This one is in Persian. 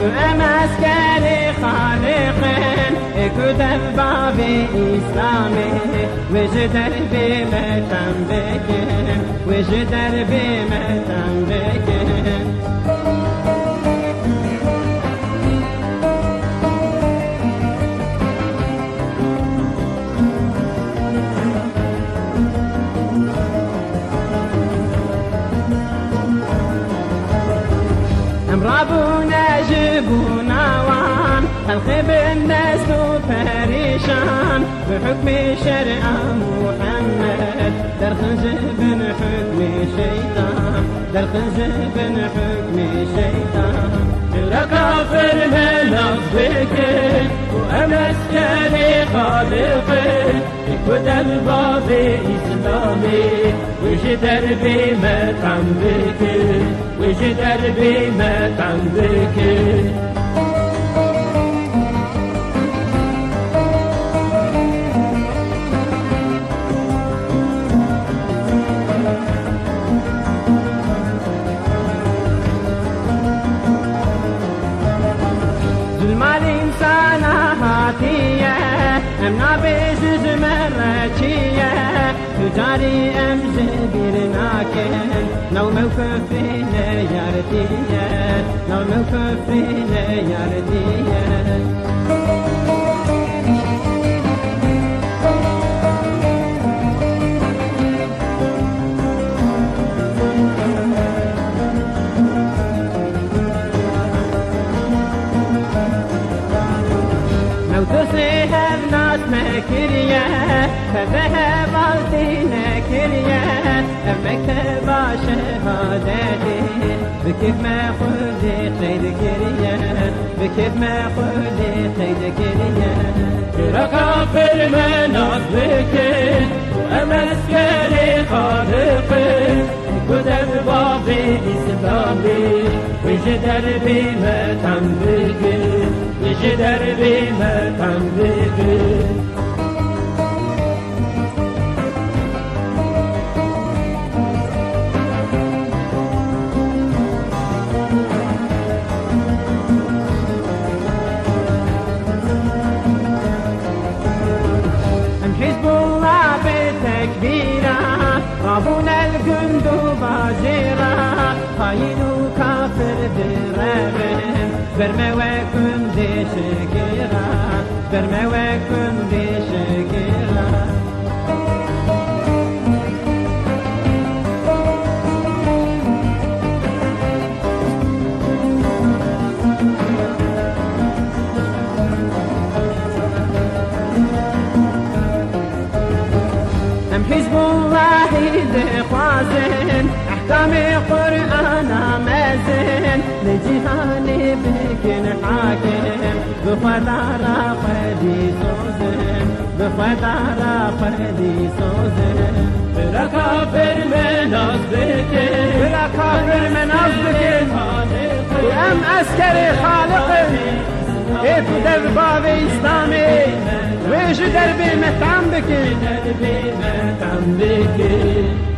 ام اسکر خالقن اکو در باب اسلامی وج دربی متم بکن وج دربی متم بکن رابونا جبونا وان خلق بالناس وفريشان بحكم شرع محمد درخنج بن حكم شيطان درخنج بن حكم شيطان كافر من أصبك وأمسكني خالقي كده الباب إسلامي وش دربي مطعم بك وش دربي مطعم بك امنا بيزز مرتشية تجاري امزبير ناكن لو موقف ليارتية لو موقف ليارتية لو تصيح الناس مكرية فذهب عالدين كرية مكتب شهادتي بكيف ما خذي قيد كرية بكيف ما خذي قيد كرية كافر من أصلك وأمسكني خالقي كدر بابي إسلامي وش دربي مطعم بك وش دربي مطعم بك حزب الله بالتكبيرة رابونا الجند باجرة خاين وكافر درابن برمواكم دي شكيرة برمواكم دي شكيرة حزب الله دخوازن احكام قرآن مازن لجهاني بكن حاكم بفدار قدي سوزن بفدار قدي سوزن بلا كافر من أصدك بلا كافر من أصدك وأم أسكري خالقي كيف درباب إسلامي ويش دربي مطعم بك دربي مطعم بك